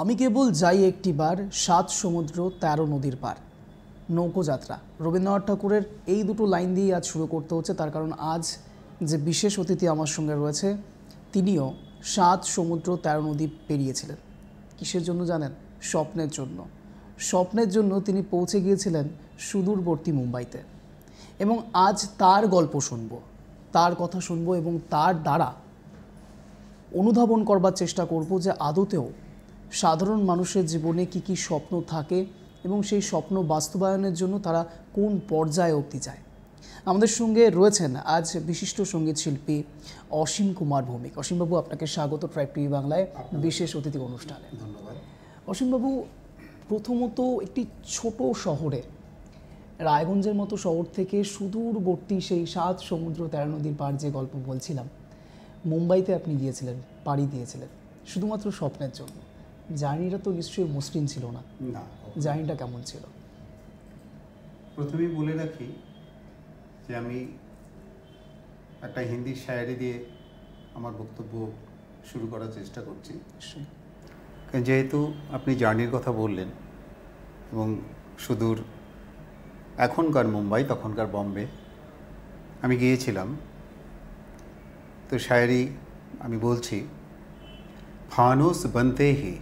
আমি কেবল যাই একটিবার ৭ সমুদ্র ১৩ নদীর পার। নৌকোযাত্রা রবীন্দ্রনাথ ঠাকুরের এই দুটো লাইন দিয়েই আজ শুরু করতে হচ্ছে, তার কারণ আজ যে বিশেষ অতিথি আমার সঙ্গে রয়েছে তিনিও ৭ সমুদ্র ১৩ নদী পেরিয়েছিলেন। কিসের জন্য জানেন? স্বপ্নের জন্য। স্বপ্নের জন্য তিনি পৌঁছে গিয়েছিলেন সুদূরবর্তী মুম্বাইতে, এবং আজ তার গল্প শুনবো, তার কথা শুনবো এবং তার দ্বারা অনুধাবন করবার চেষ্টা করব যে আদতেও সাধারণ মানুষের জীবনে কি কি স্বপ্ন থাকে এবং সেই স্বপ্ন বাস্তবায়নের জন্য তারা কোন পর্যায়ে অবধি যায়। আমাদের সঙ্গে রয়েছেন আজ বিশিষ্ট সঙ্গীত শিল্পী অসীম কুমার ভৌমিক। অসীমবাবু, আপনাকে স্বাগত ট্রাইব টিভি বাংলায় বিশেষ অতিথি অনুষ্ঠানে। ধন্যবাদ। অসীমবাবু, প্রথমত একটি ছোট শহরে, রায়গঞ্জের মতো শহর থেকে সুদূরবর্তী সেই ৭ সমুদ্র ১৩ নদীর পার যে গল্প বলছিলাম, মুম্বাইতে আপনি গিয়েছিলেন, পাড়ি দিয়েছিলেন শুধুমাত্র স্বপ্নের জন্য। জার্নিটা তো নিশ্চয়ই মসৃণ ছিল না। জার্নিটা কেমন ছিল? প্রথমেই বলে রাখি যে আমি একটা হিন্দি শায়েরি দিয়ে আমার বক্তব্য শুরু করার চেষ্টা করছি। যেহেতু আপনি জার্নির কথা বললেন এবং সুদূর এখনকার মুম্বাই তখনকার বম্বে আমি গিয়েছিলাম, তো শায়েরি আমি বলছি। ফানুস बनते ही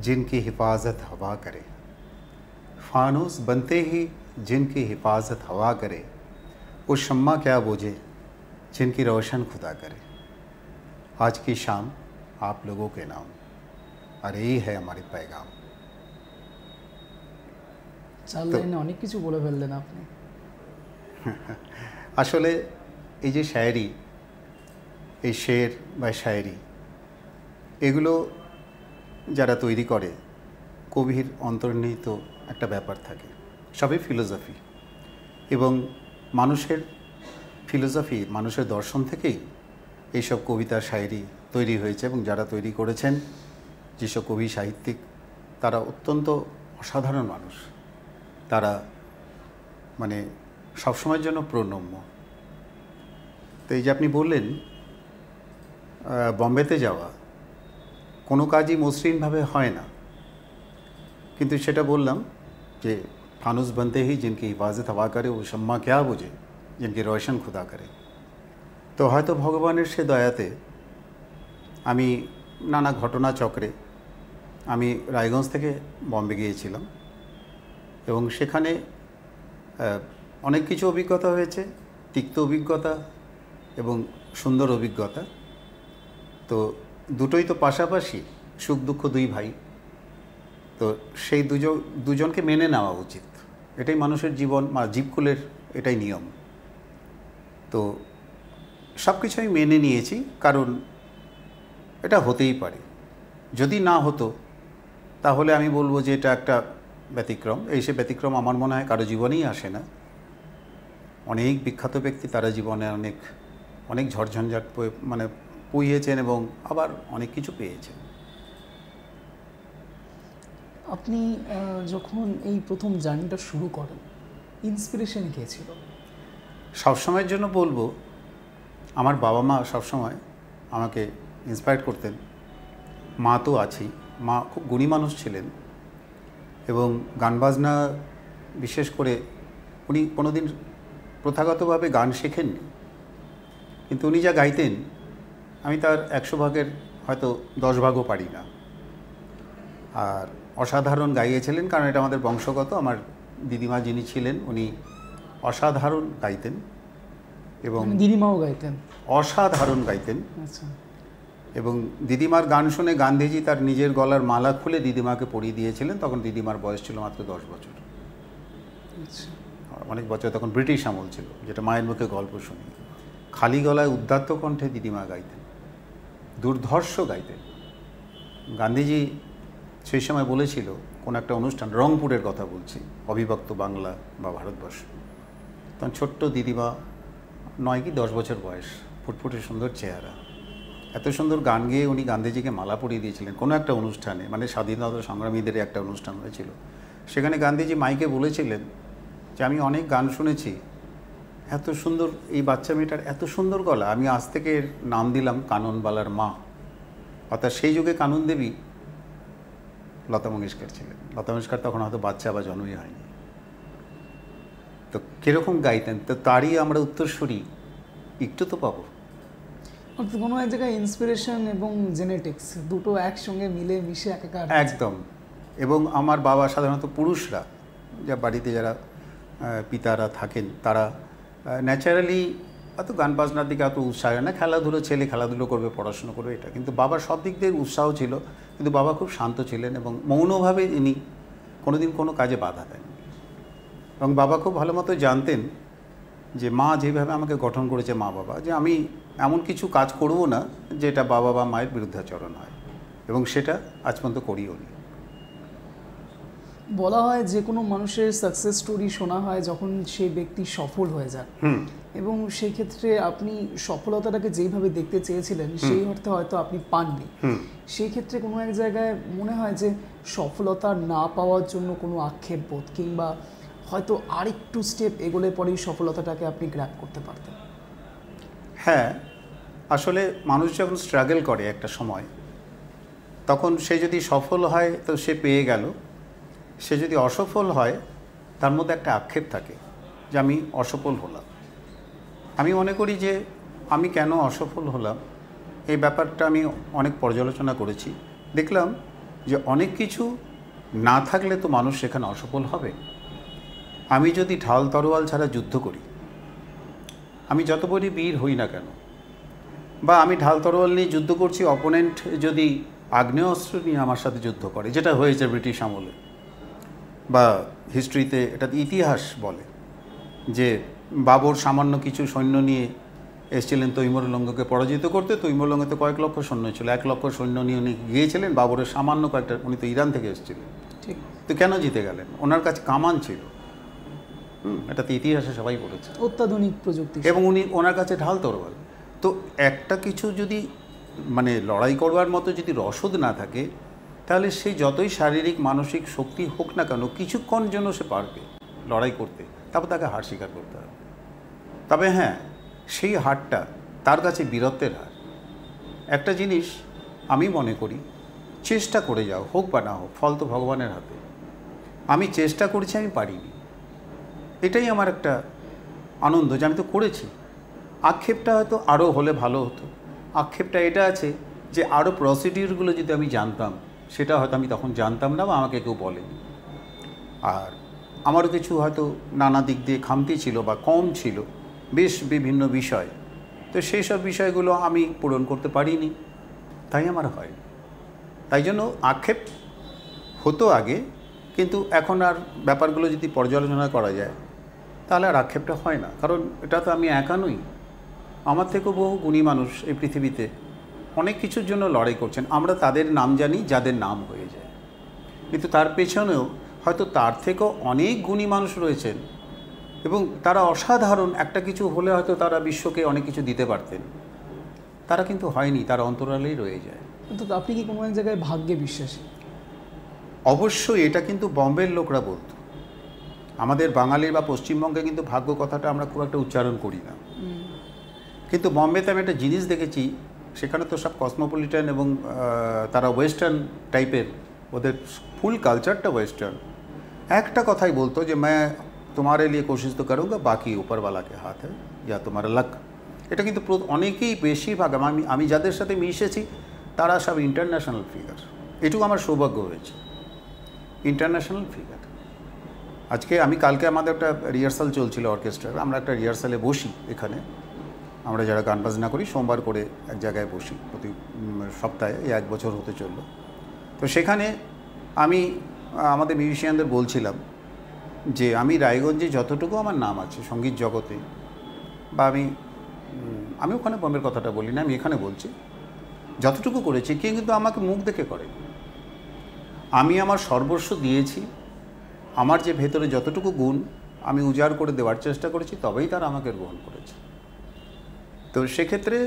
जिनकी हिफाजत हवा करे, फानुस बनते ही जिनकी हिफाजत हवा करे, वो शम्मा क्या बोझे जिनकी रोशन खुदा करे। आज की शाम आप लोगों के नाम, और यही है हमारे पैगाम। চার লাইনে অনেক কিছু বলে ফেললেন আপনি। আসলে এই যে শায়েরি, এই শের বা শায়েরি, এগুলো যারা তৈরি করে কবির অন্তর্নিহিত একটা ব্যাপার থাকে। সবই ফিলোসফি, এবং মানুষের ফিলোসফি, মানুষের দর্শন থেকেই এইসব কবিতা শায়েরি তৈরি হয়েছে। এবং যারা তৈরি করেছেন, যেসব কবি সাহিত্যিক, তারা অত্যন্ত অসাধারণ মানুষ। তারা মানে সবসময়ের জন্য প্রণম্য। তো এই যে আপনি বললেন বম্বেতে যাওয়া, কোনো কাজই মসৃণভাবে হয় না, কিন্তু সেটা বললাম যে ফানুস बनते ही जिनकी हिफाजत हवा करे, वो शम्मा क्या बुझे जिनकी रोशन खुदा करे। তো হয়তো ভগবানের সে দয়াতে আমি নানা ঘটনা চক্রে আমি রায়গঞ্জ থেকে বম্বে গিয়েছিলাম, এবং সেখানে অনেক কিছু অভিজ্ঞতা হয়েছে, তিক্ত অভিজ্ঞতা এবং সুন্দর অভিজ্ঞতা। তো দুটোই তো পাশাপাশি, সুখ দুঃখ দুই ভাই। তো সেই দুজনকে মেনে নেওয়া উচিত, এটাই মানুষের জীবন, জীবকুলের এটাই নিয়ম। তো সব কিছু আমি মেনে নিয়েছি, কারণ এটা হতেই পারে। যদি না হতো তাহলে আমি বলবো যে এটা একটা ব্যতিক্রম। এই সে ব্যতিক্রম আমার মনে হয় কারো জীবনেই আসে না। অনেক বিখ্যাত ব্যক্তি তারা জীবনে অনেক অনেক ঝড়ঝঞ্ঝাট মানে পুইয়েছেন এবং আবার অনেক কিছু পেয়েছেন। আপনি যখন এই প্রথম জার্নিটা শুরু করেন, ইন্সপিরেশন কে ছিল? সবসময়ের জন্য বলবো, আমার বাবা মা সবসময় আমাকে ইন্সপায়ার করতেন। মা তো আছেই, মা খুব গুণী মানুষ ছিলেন, এবং গান বাজনা বিশেষ করে উনি কোনোদিন প্রথাগতভাবে গান শেখেননি, কিন্তু উনি যা গাইতেন আমি তার ১০০ ভাগের হয়তো ১০ ভাগও পারি না। আর অসাধারণ গাইয়েছিলেন, কারণ এটা আমাদের বংশগত। আমার দিদিমা যিনি ছিলেন উনি অসাধারণ গাইতেন, এবং দিদিমাও গাইতেন, অসাধারণ গাইতেন। আচ্ছা। এবং দিদিমার গান শুনে গান্ধীজি তার নিজের গলার মালা খুলে দিদিমাকে পরিয়ে দিয়েছিলেন। তখন দিদিমার বয়স ছিল মাত্র ১০ বছর। আচ্ছা। অনেক বছর, তখন ব্রিটিশ আমল ছিল, যেটা মায়ের মুখে গল্প শুনি। খালি গলায় উদ্দাত্ত কণ্ঠে দিদিমা গাইতেন, দুর্ধর্ষ গাইতেন। গান্ধীজি সেই সময় বলেছিল, কোন একটা অনুষ্ঠান, রংপুরের কথা বলছি, অবিভক্ত বাংলা বা ভারতবর্ষ, তখন ছোট্ট দিদিমা, ৯ কি ১০ বছর বয়স, ফুটফুটে সুন্দর চেহারা, এত সুন্দর গান গেয়ে উনি গান্ধীজিকে মালা পরিয়ে দিয়েছিলেন কোনো একটা অনুষ্ঠানে। মানে স্বাধীনতা সংগ্রামীদের একটা অনুষ্ঠান হয়েছিল, সেখানে গান্ধীজি মাইকে বলেছিলেন যে আমি অনেক গান শুনেছি, এত সুন্দর এই বাচ্চা মেয়েটার এত সুন্দর গলা, আমি আজ থেকে নাম দিলাম কাননবালার মা। অর্থাৎ সেই যুগে কানন দেবী লতা মঙ্গেশকর ছিলেন। লতা মঙ্গেশকর তখন হয়তো বাচ্চা বা জন্মই হয়নি। তো কীরকম গাইতেন, তো তারই আমরা উত্তরসূরি একটু তো পাবো। অর্থাৎ কোনো এক জায়গায় ইন্সপিরেশন এবং জেনেটিক্স দুটো একসঙ্গে মিলে মিশে একাকার। একদম। এবং আমার বাবা সাধারণত পুরুষরা, যা বাড়িতে যারা পিতারা থাকেন, তারা ন্যাচারালি অত গান বাজনার দিকে অত উৎসাহ না, খেলাধুলো, ছেলে খেলাধুলো করবে, পড়াশুনো করবে, এটা। কিন্তু বাবার সব দিক দিয়ে উৎসাহ ছিল, কিন্তু বাবা খুব শান্ত ছিলেন এবং মৌনভাবে ইনি কোনোদিন কোনো কাজে বাধা দেন। এবং বাবা খুব ভালো মতো জানতেন যে মা যেভাবে আমাকে গঠন করেছে, মা বাবা, যে আমি এমন কিছু কাজ করব না যেটা বাবা বা মায়ের বিরুদ্ধাচরণ হয়, এবং সেটা আজ পর্যন্ত করিও নি। বলা হয় যে কোনো মানুষের সাকসেস স্টোরি শোনা হয় যখন সেই ব্যক্তি সফল হয়ে যান, এবং সেই ক্ষেত্রে আপনি সফলতাটাকে যেইভাবে দেখতে চেয়েছিলেন সেই অর্থে হয়তো আপনি পাননি। সেই ক্ষেত্রে কোনো এক জায়গায় মনে হয় যে সফলতা না পাওয়ার জন্য কোনো আক্ষেপ বোধ, কিংবা হয়তো আরেকটু স্টেপ এগোলে পরেই সফলতাটাকে আপনি গ্র্যাব করতে পারতেন। হ্যাঁ, আসলে মানুষ যখন স্ট্রাগল করে একটা সময়, তখন সে যদি সফল হয় তো সে পেয়ে গেল, সে যদি অসফল হয় তার মধ্যে একটা আক্ষেপ থাকে যে আমি অসফল হলাম। আমি মনে করি যে আমি কেন অসফল হলাম এই ব্যাপারটা আমি অনেক পর্যালোচনা করেছি। দেখলাম যে অনেক কিছু না থাকলে তো মানুষ সেখানে অসফল হবে। আমি যদি ঢাল তরোয়াল ছাড়া যুদ্ধ করি, আমি যত বড়ই বীর হই না কেন, বা আমি ঢাল তরোয়াল নিয়ে যুদ্ধ করছি, অপোনেন্ট যদি আগ্নেয়াস্ত্র নিয়ে আমার সাথে যুদ্ধ করে, যেটা হয়েছে ব্রিটিশ আমলে, বা হিস্ট্রিতে এটা ইতিহাস বলে যে বাবর সামান্য কিছু সৈন্য নিয়ে এসেছিলেন তৈমুরলঙ্গকে পরাজিত করতে। তৈমুরলঙ্গতে কয়েক লক্ষ সৈন্য ছিল, 1 লক্ষ সৈন্য নিয়ে উনি গিয়েছিলেন, বাবরের সামান্য কয়েকটা, উনি তো ইরান থেকে এসেছিলেন, ঠিক। তো কেন জিতে গেলেন? ওনার কাছে কামান ছিল, এটাতে ইতিহাসে সবাই বলেছে, অত্যাধুনিক প্রযুক্তি, এবং ওনার কাছে ঢাল তরোয়াল। তো একটা কিছু যদি মানে লড়াই করবার মতো যদি রসদ না থাকে, তাহলে সেই যতই শারীরিক মানসিক শক্তি হোক না কেন, কিছুক্ষণ জন্য সে পারবে লড়াই করতে, তারপর তাকে হার স্বীকার করতে হবে। তবে হ্যাঁ, সেই হারটা তার কাছে বীরত্বের হার। একটা জিনিস আমি মনে করি, চেষ্টা করে যাও, হোক বা না হোক, ফল তো ভগবানের হাতে। আমি চেষ্টা করেছি, আমি পারিনি, এটাই আমার একটা আনন্দ যে আমি তো করেছি। আক্ষেপটা হয়তো আরও হলে ভালো হতো। আক্ষেপটা এটা আছে যে আরও প্রসিডিউরগুলো যদি আমি জানতাম, সেটা হয়তো আমি তখন জানতাম না বা আমাকে কেউ বলেনি। আর আমারও কিছু হয়তো নানা দিক দিয়ে খামতি ছিল বা কম ছিল বেশ বিভিন্ন বিষয়, তো সেই সব বিষয়গুলো আমি পূরণ করতে পারিনি, তাই আমার হয়। তাই জন্য আক্ষেপ হতো আগে, কিন্তু এখন আর ব্যাপারগুলো যদি পর্যালোচনা করা যায় তাহলে আর আক্ষেপটা হয় না। কারণ এটা তো আমি একা নই, আমার থেকেও বহু গুণী মানুষ এই পৃথিবীতে অনেক কিছুর জন্য লড়াই করছেন। আমরা তাদের নাম জানি যাদের নাম হয়ে যায়, কিন্তু তার পেছনেও হয়তো তার থেকেও অনেক গুণী মানুষ রয়েছেন, এবং তারা অসাধারণ, একটা কিছু হলে হয়তো তারা বিশ্বকে অনেক কিছু দিতে পারতেন, তারা কিন্তু হয়নি, তারা অন্তরালেই রয়ে যায়। কিন্তু আপনি কি কোনো এক জায়গায় ভাগ্যে বিশ্বাসী? অবশ্যই, এটা কিন্তু বম্বের লোকরা বলতো। আমাদের বাঙালির বা পশ্চিমবঙ্গে কিন্তু ভাগ্য কথাটা আমরা খুব একটা উচ্চারণ করি না, কিন্তু বম্বেতে আমি একটা জিনিস দেখেছি, সেখানে তো সব কসমোপলিটান এবং তারা ওয়েস্টার্ন টাইপের, ওদের ফুল কালচারটা ওয়েস্টার্ন। একটা কথাই বলতো যে मैं तुम्हारे लिए कोशिश तो करूँगा, बाकी ऊपर वाला के हाथ है या तुम्हारा लक। এটা কিন্তু অনেকেই, বেশিরভাগ আমি যাদের সাথে মিশেছি তারা সব ইন্টারন্যাশনাল ফিগার। এটুকু আমার সৌভাগ্য হয়েছে, ইন্টারন্যাশনাল ফিগার। আজকে কালকে আমাদের একটা রিহার্সাল চলছিল অর্কেস্ট্রার, আমরা একটা রিহার্সালে বসি এখানে, আমরা যারা গান বাজনা করি সোমবার করে এক জায়গায় বসি প্রতি সপ্তাহে, এই 1 বছর হতে চললো। তো সেখানে আমি আমাদের মিউজিশিয়ানদের বলছিলাম যে আমি রায়গঞ্জে যতটুকু আমার নাম আছে সঙ্গীত জগতে, বা আমি ওখানে বম্বের কথাটা বলি না, আমি এখানে বলছি, যতটুকু করেছি কে কিন্তু আমাকে মুখ দেখে করে। আমি আমার সর্বস্ব দিয়েছি, আমার যে ভেতরে যতটুকু গুণ আমি উজাড় করে দেওয়ার চেষ্টা করেছি, তবেই তারা আমাকে গ্রহণ করেছে। তো সেক্ষেত্রে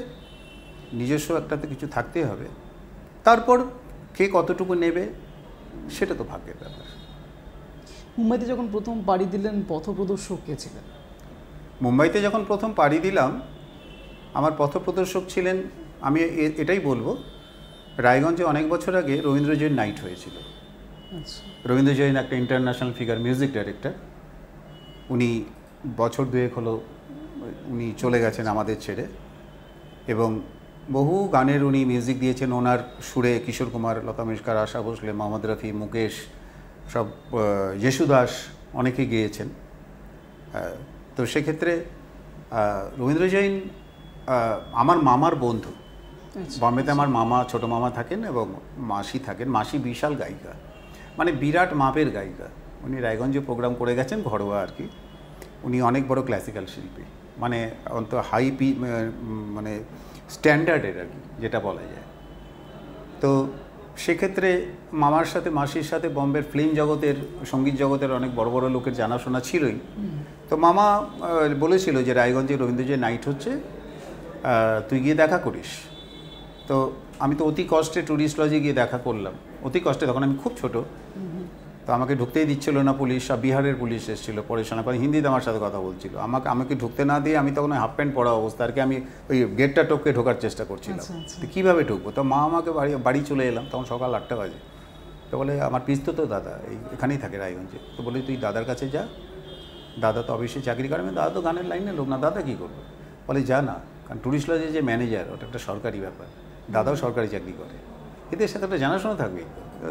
নিজস্ব একটাতে কিছু থাকতেই হবে, তারপর কে কতটুকু নেবে সেটা তো ভাগ্যের ব্যাপার। মুম্বাইতে যখন প্রথম পাড়ি দিলেন, পথপ্রদর্শক কে ছিলেন? মুম্বাইতে যখন প্রথম পাড়ি দিলাম, আমার পথপ্রদর্শক ছিলেন, আমি এটাই বলবো, রায়গঞ্জে অনেক বছর আগে রবীন্দ্রজয়ন্তী নাইট হয়েছিল, আচ্ছা। রবীন্দ্র জৈন একটা ইন্টারন্যাশনাল ফিগার, মিউজিক ডাইরেক্টর। উনি বছর দুয়েক হলো উনি চলে গেছেন আমাদের ছেড়ে, এবং বহু গানের উনি মিউজিক দিয়েছেন। ওনার সুরে কিশোর কুমার, লতা মঙ্গেশকর, আশা ভোসলে, মোহাম্মদ রফি, মুকেশ, সব যশুদাস অনেকে গেয়েছেন। তো সেক্ষেত্রে রবীন্দ্র জৈন আমার মামার বন্ধু। বম্বেতে আমার মামা, ছোটো মামা থাকেন এবং মাসি থাকেন। মাসি বিশাল গায়িকা, মানে বিরাট মাপের গায়িকা। উনি রায়গঞ্জে প্রোগ্রাম করে গেছেন, ঘরোয়া আর কি। উনি অনেক বড় ক্লাসিক্যাল শিল্পী, মানে অন্ত হাই মানে স্ট্যান্ডার্ডের আর কি, যেটা বলা যায়। তো সেক্ষেত্রে মামার সাথে মাসির সাথে বম্বের ফিল্ম জগতের, সঙ্গীত জগতের অনেক বড় বড় লোকের জানাশোনা ছিলই। তো মামা বলেছিল যে রায়গঞ্জে রবীন্দ্র জৈন নাইট হচ্ছে, তুই গিয়ে দেখা করিস। তো আমি তো অতি কষ্টে ট্যুরিস্ট লজে গিয়ে দেখা করলাম, অতি কষ্টে। তখন আমি খুব ছোট, তো আমাকে ঢুকতেই দিচ্ছিল না পুলিশ। সব বিহারের পুলিশ এসেছিল, পড়াশোনা করে হিন্দিতে আমার সাথে কথা বলছিল। আমাকে ঢুকতে না দিয়ে আমি তখন হাফ প্যান্ট পরা অবস্থা আর কি, আমি ওই গেটটা টপকে ঢোকার চেষ্টা করছিলাম। তো কীভাবে ঢুকবো? তো মা আমাকে বাড়ি চলে এলাম, তখন সকাল 8টা বাজে। তো বলে আমার পিস্তত তো দাদা এখানেই থাকে রায়গঞ্জে। তো বলে তুই দাদার কাছে যা, দাদা তো অফিসে চাকরি করে। দাদা তো গানের লাইনে লোক না, দাদা কী করবে? বলে যা না, কারণ ট্যুরিস্ট লজে যে ম্যানেজার, ওটা একটা সরকারি ব্যাপার, দাদাও সরকারি চাকরি করে, এদের সাথে একটা জানাশোনা থাকবে।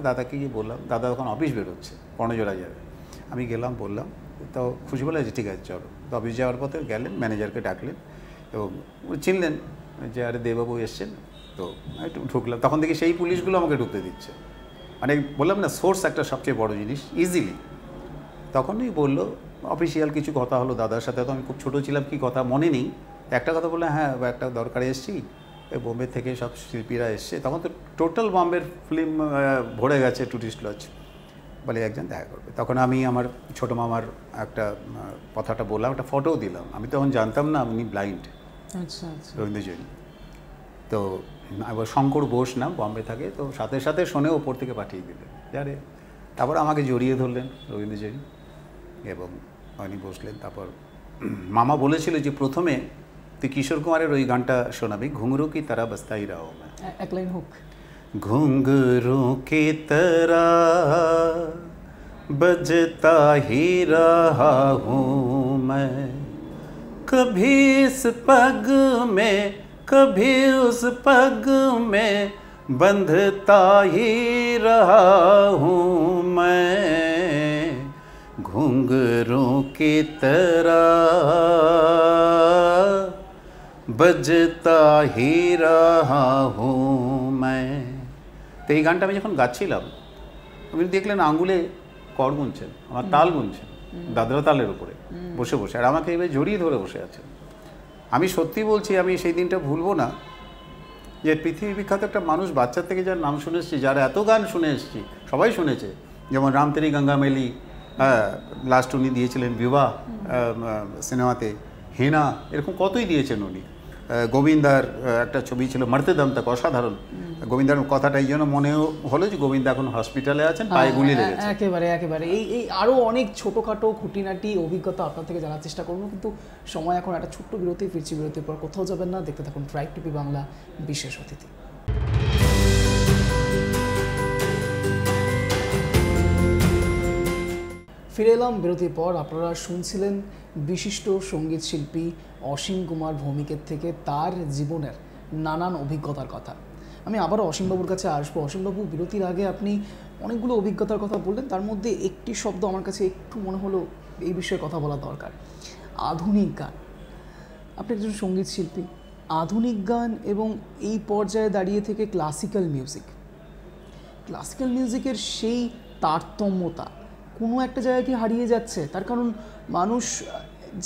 দাদাকে গিয়ে বললাম, দাদা তখন অফিস বেরোচ্ছে, কর্ণজোড়া যাবে। আমি গেলাম, বললাম, তো খুশি বলে যে ঠিক আছে চলো। তো অফিস যাওয়ার পথে গেলেন, ম্যানেজারকে ডাকলেন এবং চিনলেন যে আরে দেববাবু এসছেন। তো একটু ঢুকলাম, তখন দেখি সেই পুলিশগুলো আমাকে ঢুকতে দিচ্ছে। মানে বললাম না, সোর্স একটা সবচেয়ে বড় জিনিস, ইজিলি। তখনই বললো, অফিসিয়াল কিছু কথা হলো দাদার সাথে। তো আমি খুব ছোটো ছিলাম, কি কথা মনে নেই। একটা কথা বললাম, হ্যাঁ একটা দরকারে এসেছি, বোম্বে থেকে সব শিল্পীরা এসছে। তখন তো টোটাল বম্বের ফিল্ম ভরে গেছে টুরিস্ট লজ। বলে একজন দেখা করবে। তখন আমি আমার ছোটো মামার একটা কথাটা বললাম, একটা ফটোও দিলাম। আমি তখন জানতাম না উনি ব্লাইন্ড, আচ্ছা আচ্ছা, রবীন্দ্র জৈন। তো আবার শঙ্কর বোস নাম, বম্বে থাকে। তো সাথে সাথে শোনে ওপর থেকে পাঠিয়ে দিলেন যারে। তারপর আমাকে জড়িয়ে ধরলেন রবীন্দ্র জৈন এবং উনি বসলেন। তারপর মামা বলেছিল যে প্রথমে তুই কিশোর কুমারের ওই গানটা শোনাবি, ঘুঙরু কি তারা বস্তাই রাও। এক লাইন হোক। घुंघरू की तरह बजता ही रहा हूँ मैं, कभी इस पग में कभी उस पग में बंधता ही रहा हूँ मैं, घुंघरू की तरह बजता ही रहा हूँ मैं। তো এই গানটা আমি যখন গাচ্ছিলাম, আপনি দেখলেন আঙ্গুলে কর গুনছেন, আমার তাল গুনছেন, দাদরা তালের উপরে বসে বসে, আর আমাকে এইভাবে জড়িয়ে ধরে বসে আছেন। আমি সত্যি বলছি, আমি সেই দিনটা ভুলবো না, যে পৃথিবী বিখ্যাত একটা মানুষ, বাচ্চা থেকে যার নাম শুনে এসেছি, যার এত গান শুনে এসেছি, সবাই শুনেছে। যেমন রাম তেরি গঙ্গা মেলি, লাস্ট উনি দিয়েছিলেন বিবাহ সিনেমাতে, হেনা, এরকম কতই দিয়েছেন উনি। গোবিন্দার একটা ছবি ছিল মরতে দম তক, অসাধারণ। গোবিন্দার কথাটা এই জন্য মনে হলো যে গোবিন্দা এখন হসপিটালে আছেন, পায়ে গুলি লেগেছে। একেবারে একেবারে এই আরও অনেক ছোটোখাটো খুঁটিনাটি অভিজ্ঞতা আপনার থেকে জানার চেষ্টা করবো, কিন্তু সময় এখন একটা ছোট্ট বিরতি। ফিরছি বিরতির পর, কোথাও যাবেন না, দেখতে থাকুন ট্রাইব টিভি বাংলা, বিশেষ অতিথি। ফিরে এলাম বিরতির পর। আপনারা শুনছিলেন বিশিষ্ট সঙ্গীত শিল্পী অসীম কুমার ভৌমিকের থেকে তার জীবনের নানান অভিজ্ঞতার কথা। আমি আবারও অসীমবাবুর কাছে আসবো। অসীমবাবু, বিরতির আগে আপনি অনেকগুলো অভিজ্ঞতার কথা বললেন, তার মধ্যে একটি শব্দ আমার কাছে একটু মনে হলো এই বিষয়ে কথা বলা দরকার, আধুনিক গান। আপনি একজন সঙ্গীত শিল্পী, আধুনিক গান এবং এই পর্যায়ে দাঁড়িয়ে থেকে ক্লাসিক্যাল মিউজিকের সেই তারতম্যতা কোনো একটা জায়গায় কি হারিয়ে যাচ্ছে? তার কারণ মানুষ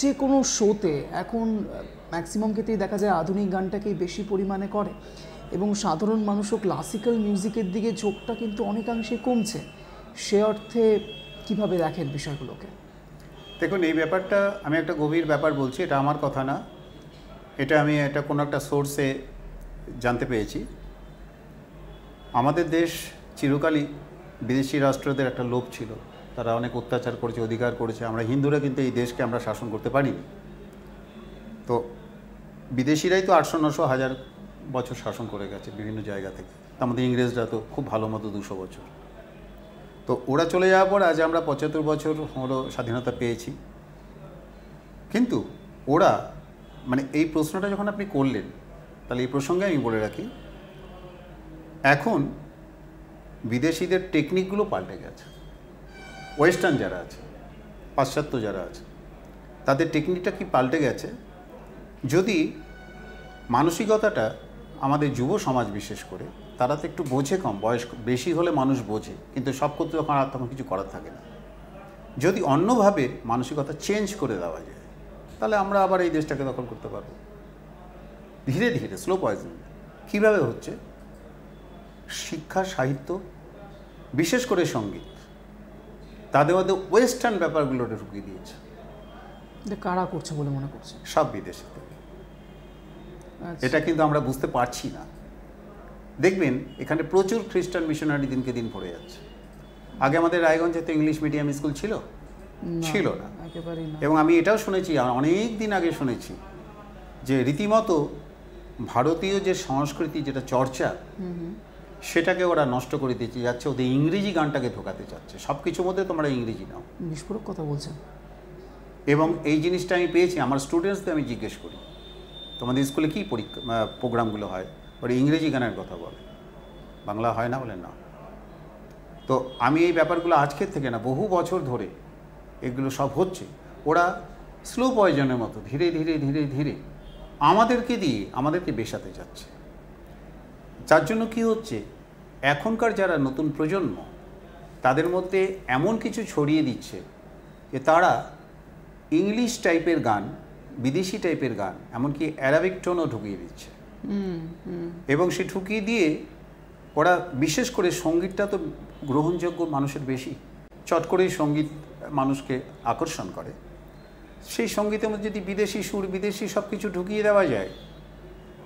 যে কোনো শোতে এখন ম্যাক্সিমাম ক্ষেত্রেই দেখা যায় আধুনিক গানটাকেই বেশি পরিমাণে করে, এবং সাধারণ মানুষও ক্লাসিক্যাল মিউজিকের দিকে ঝোঁকটা কিন্তু অনেকাংশে কমছে। সে অর্থে কিভাবে দেখেন বিষয়গুলোকে? দেখুন, এই ব্যাপারটা আমি একটা গভীর ব্যাপার বলছি, এটা আমার কথা না, এটা আমি কোনো একটা সোর্সে জানতে পেরেছি। আমাদের দেশ চিরকালই বিদেশি রাষ্ট্রদের একটা লোভ ছিল, তারা অনেক অত্যাচার করেছে, অধিকার করেছে। আমরা হিন্দুরা কিন্তু এই দেশকে আমরা শাসন করতে পারিনি। তো বিদেশিরাই তো 800-900-1000 বছর শাসন করে গেছে বিভিন্ন জায়গা থেকে। আমাদের ইংরেজরা তো খুব ভালো মতো 200 বছর। তো ওরা চলে যাওয়ার পর আজ আমরা ৭৫ বছর হলো স্বাধীনতা পেয়েছি। কিন্তু ওরা মানে এই প্রশ্নটা যখন আপনি করলেন, তাহলে এই প্রসঙ্গে আমি বলে রাখি, এখন বিদেশিদের টেকনিকগুলো পাল্টে গেছে। ওয়েস্টার্ন যারা আছে, পাশ্চাত্য যারা আছে, তাদের টেকনিকটা কি পাল্টে গেছে। যদি মানসিকতাটা আমাদের যুব সমাজ বিশেষ করে, তারা তো একটু বোঝে কম, বয়স বেশি হলে মানুষ বোঝে, কিন্তু সব করতে তখন আর তখন কিছু করার থাকে না। যদি অন্যভাবে মানসিকতা চেঞ্জ করে দেওয়া যায়, তাহলে আমরা আবার এই দেশটাকে দখল করতে পারবো ধীরে ধীরে, স্লো পয়জন। কীভাবে হচ্ছে? শিক্ষা, সাহিত্য, বিশেষ করে সঙ্গীত, তাদের মধ্যে ওয়েস্টার্ন ব্যাপারগুলোটা ঢুকিয়ে দিয়েছে। কারা করছে বলে মনে করছে? সব বিদেশি থেকে। এটা কিন্তু আমরা বুঝতে পারছি না। দেখবেন এখানে প্রচুর খ্রিস্টান মিশনারি দিনকে দিন পড়ে যাচ্ছে। আগে আমাদের রায়গঞ্জে তো ইংলিশ মিডিয়াম স্কুল ছিল না, এবং আমি এটাও শুনেছি, অনেক দিন আগে শুনেছি, যে রীতিমতো ভারতীয় যে সংস্কৃতি, যেটা চর্চা, সেটাকে ওরা নষ্ট করে দিতে যাচ্ছে, ওদের ইংরেজি গানটাকে ঢোকাতে চাচ্ছে। সব কিছুর মধ্যে তোমরা ইংরেজি নাও। বিস্ফোরক কথা বলছেন। এবং এই জিনিসটা আমি পেয়েছি, আমার স্টুডেন্টসদের আমি জিজ্ঞেস করি, তোমাদের স্কুলে কী পরীক্ষা প্রোগ্রামগুলো হয়? ওরা ইংরেজি গানের কথা বলে, বাংলা হয় না, বলে না। তো আমি এই ব্যাপারগুলো আজকের থেকে না, বহু বছর ধরে এগুলো সব হচ্ছে। ওরা স্লো পয়জনের মতো ধীরে ধীরে ধীরে ধীরে আমাদেরকে বেশাতে যাচ্ছে। যার জন্য কি হচ্ছে, এখনকার যারা নতুন প্রজন্ম, তাদের মধ্যে এমন কিছু ছড়িয়ে দিচ্ছে যে তারা ইংলিশ টাইপের গান, বিদেশি টাইপের গান, এমনকি অ্যারাবিক টোনও ঢুকিয়ে দিচ্ছে। এবং সে ঢুকিয়ে দিয়ে ওরা, বিশেষ করে সঙ্গীতটা তো গ্রহণযোগ্য মানুষের বেশি, চট করেই সঙ্গীত মানুষকে আকর্ষণ করে। সেই সঙ্গীতের মধ্যে যদি বিদেশি সুর, বিদেশি সব কিছু ঢুকিয়ে দেওয়া যায়,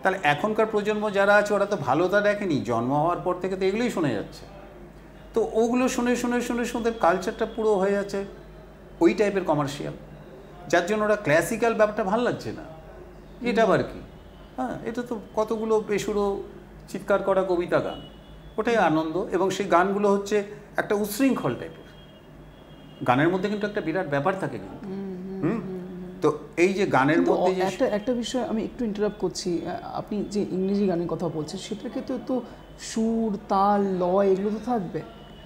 তাহলে এখনকার প্রজন্ম যারা আছে, ওরা তো ভালোটা দেখেনি, জন্ম হওয়ার পর থেকে তো এগুলোই শুনে যাচ্ছে। তো ওগুলো শুনে শুনে শুনে শুনে কালচারটা পুরো হয়ে যাচ্ছে ওই টাইপের কমার্শিয়াল, যার জন্য ওরা ক্লাসিক্যাল ব্যাপারটা ভালো লাগছে না। এটা আবার কি? হ্যাঁ, এটা তো কতগুলো বেসুরো চিৎকার করা কবিতা গান, ওটাই আনন্দ। এবং সেই গানগুলো হচ্ছে একটা উচ্ছৃঙ্খল টাইপের গানের মধ্যে, কিন্তু একটা বিরাট ব্যাপার থাকে কিন্তু। তো এই যে গানের মধ্যে একটা বিষয় আমি একটু ইন্টারাপ্ট করছি, আপনি যে ইংরেজি গানের কথা বলছেন, সেটার ক্ষেত্রে তো সুর, তাল, লয় এগুলো তো থাকবে।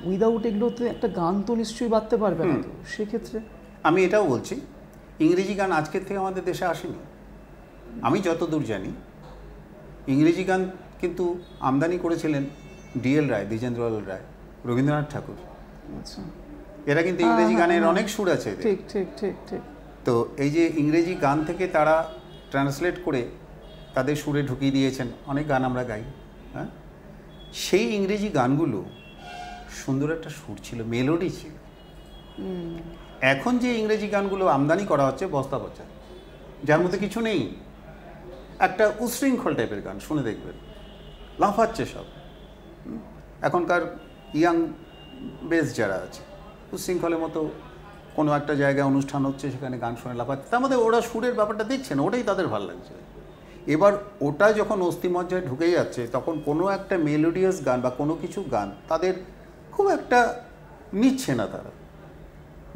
উইদাউট এগুলোতে একটা গান তো নিশ্চয়ই বাঁধতে পারবে না। তো সেক্ষেত্রে আমি এটাও বলছি, ইংরেজি গান আজকের থেকে আমাদের দেশে আসেনি। আমি যতদূর জানি, ইংরেজি গান কিন্তু আমদানি করেছিলেন ডিএল রায়, দ্বিজেন্দ্রলাল রায়, রবীন্দ্রনাথ ঠাকুর। আচ্ছা, এরা কিন্তু ইংরেজি গানের অনেক সুর আছে। ঠিক ঠিক ঠিক ঠিক। তো এই যে ইংরেজি গান থেকে তারা ট্রান্সলেট করে তাদের সুরে ঢুকিয়ে দিয়েছেন, অনেক গান আমরা গাই। হ্যাঁ, সেই ইংরেজি গানগুলো সুন্দর একটা সুর ছিল, মেলোডি ছিল। এখন যে ইংরেজি গানগুলো আমদানি করা হচ্ছে বস্তা পচা, যার মধ্যে কিছু নেই, একটা উচ্ছৃঙ্খল টাইপের গান, শুনে দেখবেন লাফাচ্ছে সব। এখনকার ইয়াং বেস যারা আছে, উচ্ছৃঙ্খলের মতো কোনো একটা জায়গায় অনুষ্ঠান হচ্ছে, সেখানে গান শুনে লাফাচ্ছে, তার মধ্যে ওরা সুরের ব্যাপারটা দেখছে না, ওটাই তাদের ভালো লাগছে। এবার ওটা যখন অস্থিমজ্জায় ঢুকে যাচ্ছে, তখন কোনো একটা মেলোডিয়াস গান বা কোনো কিছু গান তাদের খুব একটা নিচ্ছে না, তারা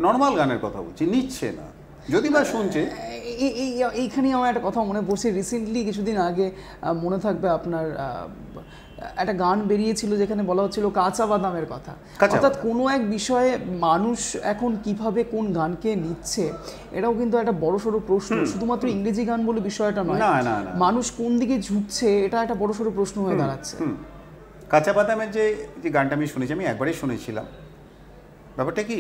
নর্মাল গানের কথা বলছি, নিচ্ছে না, যদি বা শুনছে। এইখানেই আমার একটা কথা মনে পড়ছে, রিসেন্টলি কিছুদিন আগে মনে থাকবে আপনার, একটা গান বেরিয়েছিল যেখানে বলা হচ্ছিল কাঁচা বাদামের কথা। অর্থাৎ কোনো এক বিষয়ে মানুষ এখন কিভাবে কোন গানকে নিচ্ছে, এটাও কিন্তু একটা বড়সড় প্রশ্ন। শুধুমাত্র ইংরেজি গান বলে বিষয়টা নয়, মানুষ কোন দিকে ঝুঁকছে, এটা একটা বড়সড় প্রশ্ন হয়ে দাঁড়াচ্ছে। কাঁচা বাদামের যে গানটা আমি শুনেছি, আমি একবারই শুনেছিলাম। ব্যাপারটা কি,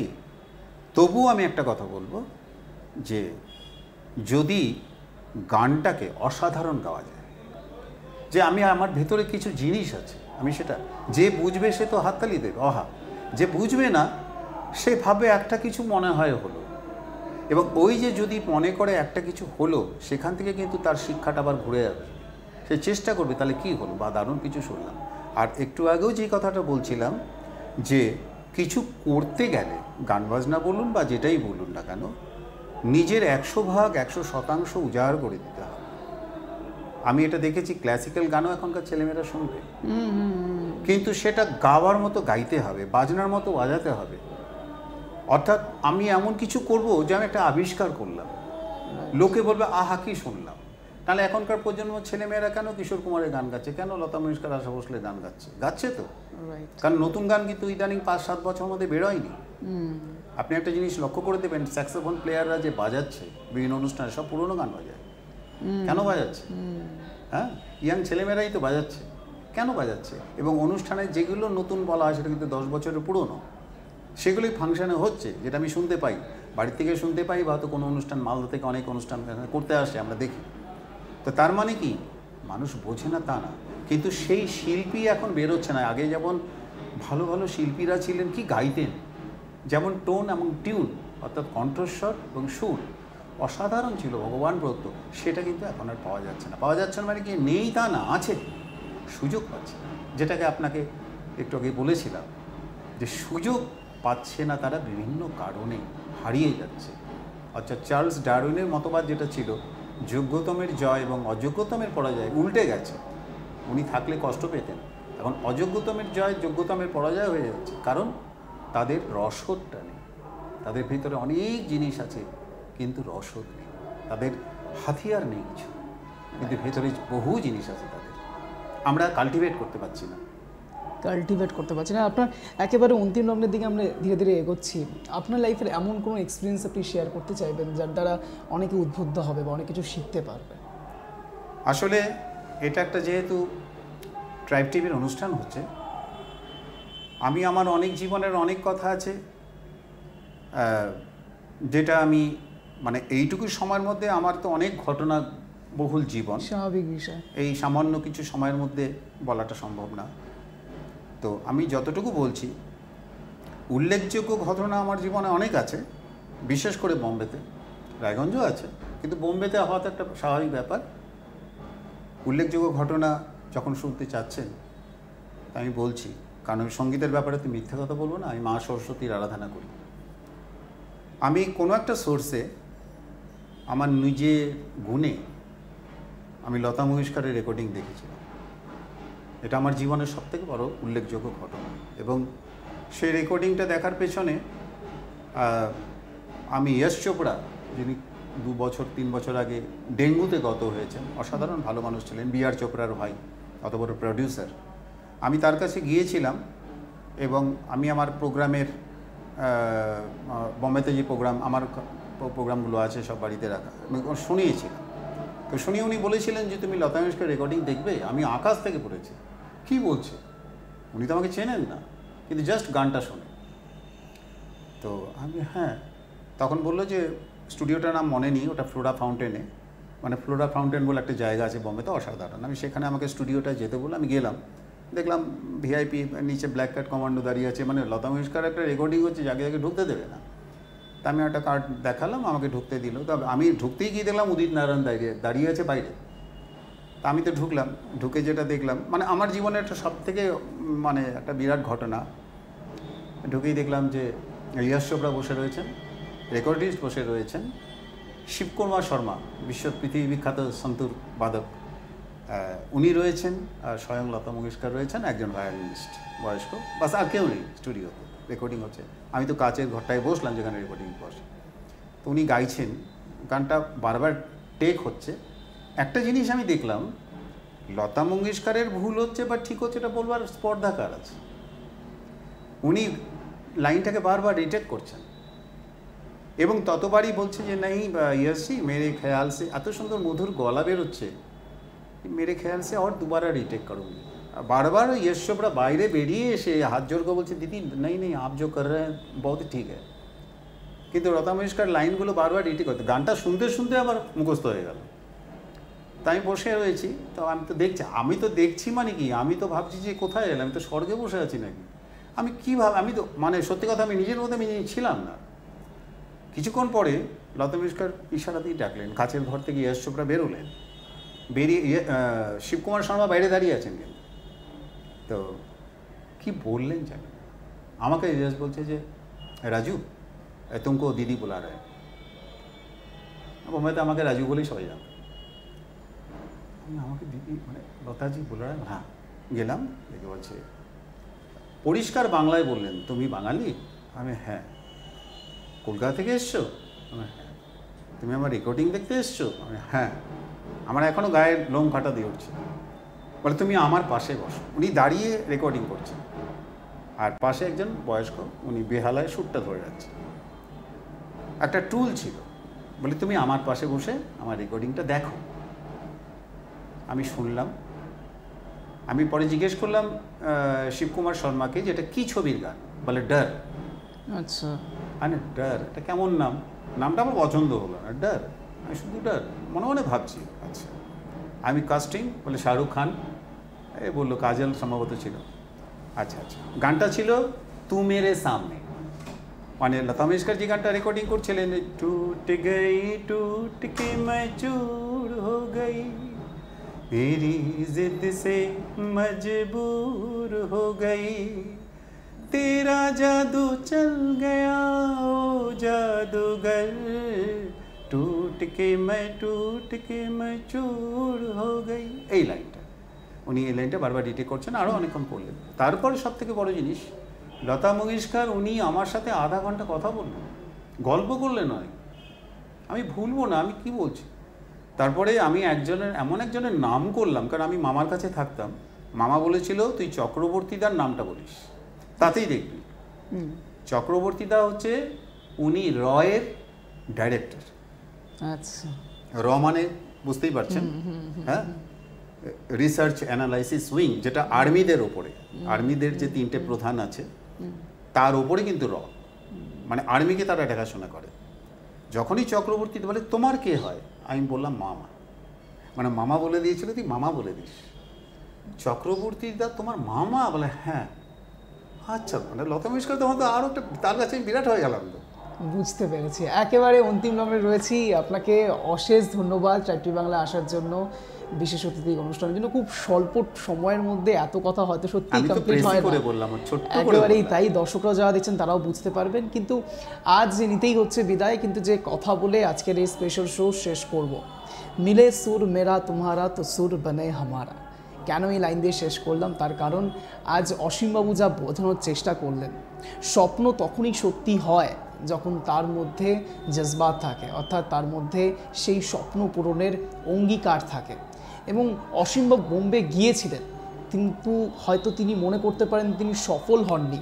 তবুও আমি একটা কথা বলবো, যে যদি গানটাকে অসাধারণ গাওয়া যায়, যে আমার ভেতরে কিছু জিনিস আছে, আমি সেটা, যে বুঝবে সে তো হাততালি দেবে, যে বুঝবে না সে ভাবে একটা কিছু মনে হয় হলো, এবং ওই যে যদি মনে করে একটা কিছু হলো, সেখান থেকে কিন্তু তার শিক্ষাটা আবার ঘুরে যাবে, সে চেষ্টা করবে, তাহলে কি হলো, বা দারুণ কিছু শুনলাম। আর একটু আগেও যে কথাটা বলছিলাম, যে কিছু করতে গেলে গান বাজনা বলুন বা যেটাই বলুন না কেন, নিজের 100% উজাড় করে দিতে হবে। আমি এটা দেখেছি, ক্লাসিক্যাল গানও এখনকার ছেলেমেয়েরা শুনবে, কিন্তু সেটা গাওয়ার মতো গাইতে হবে, বাজনার মতো বাজাতে হবে। অর্থাৎ আমি এমন কিছু করব যে আমি একটা আবিষ্কার করলাম, লোকে বলবে আহা কি শুনলাম। তাহলে এখনকার প্রজন্ম ছেলেমেয়েরা কেন কিশোর কুমারের গান গাচ্ছে, কেন লতা মঙ্গেশকর, আশা ভোসলে গান গাচ্ছে তো, কারণ নতুন গান কিন্তু ইদানিং 5-7 বছর মধ্যে বেরোয়নি। আপনি একটা জিনিস লক্ষ্য করে দেবেন, স্যাক্সোফোন প্লেয়াররা যে বাজাচ্ছে বিভিন্ন অনুষ্ঠানে, সব পুরোনো গান বাজায়। কেন বাজাচ্ছে? হ্যাঁ, ইয়াং ছেলেমেয়েরাই তো বাজাচ্ছে। কেন বাজাচ্ছে? এবং অনুষ্ঠানে যেগুলো নতুন বলা হয় সেটা কিন্তু 10 বছরের পুরনো, সেগুলোই ফাংশানে হচ্ছে, যেটা আমি শুনতে পাই, বাড়ির থেকে শুনতে পাই, বা হয়তো কোনো অনুষ্ঠান, মালদা থেকে অনেক অনুষ্ঠান করতে আসে, আমরা দেখি। তো তার মানে কি মানুষ বোঝে না তা না, কিন্তু সেই শিল্পী এখন বেরোচ্ছে না। আগে যেমন ভালো ভালো শিল্পীরা ছিলেন, কি গাইতেন, যেমন টোন এবং টিউন, অর্থাৎ কণ্ঠস্বর এবং সুর অসাধারণ ছিল, ভগবান প্রদত্ত, সেটা কিন্তু এখন আর পাওয়া যাচ্ছে না। পাওয়া যাচ্ছে না মানে কি নেই তা না, আছে, সুযোগ পাচ্ছে, যেটাকে আপনাকে একটু আগে বলেছিলাম যে সুযোগ পাচ্ছে না তারা বিভিন্ন কারণে, হারিয়ে যাচ্ছে। অর্থাৎ চার্লস ডারউইনের মতবাদ যেটা ছিল, যোগ্যতমের জয় এবং অযোগ্যতমের পরাজয়, উল্টে গেছে। উনি থাকলে কষ্ট পেতেন, এখন অযোগ্যতমের জয় যোগ্যতমের পরাজয় হয়ে যাচ্ছে, কারণ তাদের রসদটা নেই। তাদের ভিতরে অনেক জিনিস আছে কিন্তু রসদ নেই, তাদের হাতিয়ার নেই কিছু, কিন্তু ভেতরে বহু জিনিস আছে তাদের, আমরা কাল্টিভেট করতে পারছি না। আপনার একেবারে অন্তিম লগ্নের দিকে আমরা ধীরে ধীরে এগোচ্ছি। আপনার লাইফের এমন কোনো এক্সপিরিয়েন্স আপনি শেয়ার করতে চাইবেন যার দ্বারা অনেকে উদ্বুদ্ধ হবে বা অনেক কিছু শিখতে পারবে? আসলে এটা একটা, যেহেতু ট্রাইব টিভির অনুষ্ঠান হচ্ছে, আমি আমার অনেক জীবনের অনেক কথা আছে যেটা আমি মানে এইটুকু সময়ের মধ্যে, আমার তো অনেক ঘটনা বহুল জীবন, স্বাভাবিক বিষয়, এই সামান্য কিছু সময়ের মধ্যে বলাটা সম্ভব না। তো আমি যতটুকু বলছি, উল্লেখযোগ্য ঘটনা আমার জীবনে অনেক আছে, বিশেষ করে বোম্বেতে, রায়গঞ্জও আছে, কিন্তু বোম্বেতে হওয়া তো একটা স্বাভাবিক ব্যাপার। উল্লেখযোগ্য ঘটনা যখন শুনতে চাচ্ছেন তা আমি বলছি, কারণ আমি সঙ্গীতের ব্যাপারে তো মিথ্যে কথা বলবো না। আমি মা সরস্বতীর আরাধনা করি। আমি কোনো একটা সোর্সে আমার নিজের গুণে আমি লতা মঙ্গেশকরের রেকর্ডিং দেখেছিলাম। এটা আমার জীবনের সবথেকে বড় উল্লেখযোগ্য ঘটনা, এবং সেই রেকর্ডিংটা দেখার পেছনে আমি যশ চোপড়া, যিনি 2-3 বছর আগে ডেঙ্গুতে গত হয়েছেন, অসাধারণ ভালো মানুষ ছিলেন, বি আর চোপড়ার ভাই, অত বড় প্রডিউসার, আমি তার কাছে গিয়েছিলাম এবং আমি আমার প্রোগ্রামের বোম্বেতে যে আমার প্রোগ্রামগুলো আছে সব বাড়িতে রাখা, আমি শুনিয়েছিলাম। তো শুনিয়ে উনি বলেছিলেন যে তুমি লতা মঙ্গেশকরের রেকর্ডিং দেখবে। আমি আকাশ থেকে পড়েছি, কী বলছে, উনি তো আমাকে চেনেন না, কিন্তু জাস্ট গানটা শোনে। তো আমি হ্যাঁ, তখন বললো যে স্টুডিওটার নাম মনে নেই, ওটা ফ্লোরা ফাউন্টেনে, মানে ফ্লোরা ফাউন্টেন বলে একটা জায়গা আছে বোম্বেতে, অসাধারণ। আমি সেখানে আমাকে স্টুডিওটা যেতে বলে আমি গেলাম, দেখলাম ভিআইপি নিচে ব্ল্যাক কার্ড কমান্ডো দাঁড়িয়ে আছে, মানে লতা মঙ্গেশকরের একটা রেকর্ডিং হচ্ছে, যাকে যাকে ঢুকতে দেবে না। তা আমি একটা কার্ড দেখালাম, আমাকে ঢুকতে দিল। তো আমি ঢুকতেই গিয়ে দেখলাম উদিত নারায়ণ দাঁড়িয়ে আছে বাইরে। তা আমি তো ঢুকলাম, ঢুকে যেটা দেখলাম, মানে আমার জীবনে একটা সবথেকে মানে একটা বিরাট ঘটনা, ঢুকেই দেখলাম যে যশ চোপড়া বসে রয়েছেন, রেকর্ডিস্ট বসে রয়েছেন, শিবকুমার শর্মা, পৃথিবী বিখ্যাত সন্তুর বাদক, উনি রয়েছেন, আর স্বয়ং লতা মঙ্গেশকর রয়েছেন, একজন ভায়োলিনিস্ট বয়স্ক, বাস আর কেউ নেই স্টুডিওতে, রেকর্ডিং হচ্ছে। আমি তো কাচের ঘরটায় বসলাম যেখানে রেকর্ডিং বসে। তো উনি গাইছেন, গানটা বারবার টেক হচ্ছে। একটা জিনিস আমি দেখলাম, লতা মঙ্গেশকরের ভুল হচ্ছে বা ঠিক হচ্ছে এটা বলবার স্পর্ধাকার আছে। উনি লাইনটাকে বারবার রিটেক করছেন এবং ততবারই বলছে যে নেই यसी मेरे ख्याल से, এত সুন্দর মধুর গলা বেরোচ্ছে, মেরে খেয়াল সে আর দুবারা রিটেক করুন। বারবার यश चोपड़ा বাইরে বেরিয়ে এসে হাত জোর করে বলছে দিদি নেই নেই আপ जो कर रहे हैं बहुत ठीक है, কিন্তু লতা মঙ্গেশকর লাইনগুলো বারবার রিটেক করতে, গানটা শুনতে শুনতে আবার মুখস্থ হয়ে গেল। তাই আমি বসে রয়েছি, তো আমি তো দেখছি মানে কি, আমি তো ভাবছি যে কোথায় এলাম, আমি তো স্বর্গে বসে আছি নাকি, আমি কী আমি তো মানে সত্যি কথা আমি নিজের মধ্যে আমি ছিলাম না। কিছুক্ষণ পরে লতা মঙ্গেশকর ইশারাতেই ডাকলেন, কাছের ঘর থেকে যশ চোপড়া বেরোলেন, বেরিয়ে শিবকুমার শর্মা বাইরে দাঁড়িয়ে আছেন, কিন্তু তো কি বললেন জানি, আমাকে যশ বলছে যে রাজু তুমকো দিদি বলা রে, বোম্বেতে আমাকে রাজু বলেই সবাই জানো। আমাকে দিদি মানে লতাজি বলে, হ্যাঁ গেলাম, দেখে বলছে পরিষ্কার বাংলায় বললেন, তুমি বাঙালি? আমি হ্যাঁ। কলকাতা থেকে এসছো? আমি হ্যাঁ। তুমি আমার রেকর্ডিং দেখতে এসছো? আমি হ্যাঁ। আমার এখনও গায়ের লোম কাটা দিয়ে উঠছে। বলে তুমি আমার পাশে বসো। উনি দাঁড়িয়ে রেকর্ডিং করছেন, আর পাশে একজন বয়স্ক, উনি বেহালায় সুরটা ধরে যাচ্ছে। একটা টুল ছিল, বলে তুমি আমার পাশে বসে আমার রেকর্ডিংটা দেখো। আমি শুনলাম। আমি পরে জিজ্ঞেস করলাম শিবকুমার শর্মাকে যে এটা কী ছবির গান। বলে ডর। আচ্ছা, আরে ডর, এটা কেমন নাম? নামটা আমার পছন্দ হলো না, ডর। আমি শুধু ডর মনে মনে ভাবছি। আচ্ছা, আমি কাস্টিং, বলে শাহরুখ খান, এ বললো কাজল সম্ভবত ছিল। আচ্ছা আচ্ছা, গানটা ছিল তু মেরে সামনে, মানে লতা মঙ্গেশকর যে গানটা রেকর্ডিং করছিলেন, টুট কে मैं चूर हो गई, मेरी जिद से मजबूर हो गई, तेरा जादू चल गया ओ जादूगर, टूट के मैं चूर हो गई। এই লাইনটা উনি, এই লাইনটা বারবার রিটেক করছেন, আরও অনেকক্ষণ করলেন। তারপরে সব থেকে বড় জিনিস, লতা মঙ্গেশকর উনি আমার সাথে আধা ঘন্টা কথা বললেন, গল্প করলেন অনেক। আমি ভুলবো না আমি কি বলছি। তারপরে আমি এমন একজনের নাম করলাম, কারণ আমি মামার কাছে থাকতাম। মামা বলেছিল তুই চক্রবর্তীদার নামটা বলিস, তাতেই দেখবি। চক্রবর্তীদা হচ্ছে উনি রয়ের ডাইরেক্টর। আচ্ছা, র মানে বুঝতেই পারছেন, হ্যাঁ, রিসার্চ অ্যানালাইসিস উইং, যেটা আর্মিদের ওপরে, আর্মিদের যে 3টে প্রধান আছে তার ওপরে কিন্তু র, মানে আর্মিকে তারা দেখাশোনা করে। যখনই চক্রবর্তী বলে তোমার কে হয়, আমি বললাম মামা, মানে মামা বলে দিয়েছিল, তুই মামা বলে দিস। চক্রবর্তীদা তোমার মামা? বলে হ্যাঁ। আচ্ছা, মানে লতা মঙ্গেশকর তোমার তো আরও একটা, তার কাছে আমি বিরাট হয়ে গেলাম তো। বুঝতে পেরেছি। একেবারে অন্তিম লগ্নে রয়েছি। আপনাকে অশেষ ধন্যবাদ ট্রাইব বাংলা আসার জন্য, বিশেষ অতিথি অনুষ্ঠানের জন্য। খুব স্বল্প সময়ের মধ্যে এত কথা হয়তো সত্যি কমপ্লিট হয় না, একেবারেই তাই। দর্শকরা যারা দেখছেন তারাও বুঝতে পারবেন। কিন্তু আজ নিতেই হচ্ছে বিদায়, কিন্তু যে কথা বলে আজকের এই স্পেশাল শো শেষ করব। মিলে সুর মেরা তুমহারা তো সুর বনে হামারা। কেন এই লাইন দিয়ে শেষ করলাম, তার কারণ আজ অসীমবাবু যা বোঝানোর চেষ্টা করলেন, স্বপ্ন তখনই সত্যি হয় যখন তার মধ্যে জজবাত থাকে, অর্থাৎ তার মধ্যে সেই স্বপ্ন পূরণের অঙ্গীকার থাকে। এবং অসীমবাবু বোম্বে গিয়েছিলেন, কিন্তু হয়তো তিনি মনে করতে পারেন তিনি সফল হননি,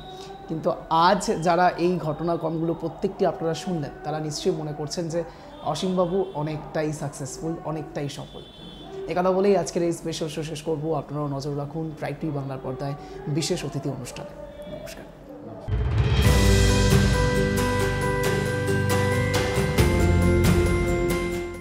কিন্তু আজ যারা এই ঘটনাক্রমগুলো প্রত্যেকটি আপনারা শুনলেন, তারা নিশ্চয়ই মনে করছেন যে অসীমবাবু অনেকটাই সাকসেসফুল, অনেকটাই সফল। একথা বলেই আজকের এই স্পেশাল শো শেষ করবো। আপনারাও নজর রাখুন ট্রাইব টিভি বাংলার পর্দায় বিশেষ অতিথি অনুষ্ঠানে। নমস্কার।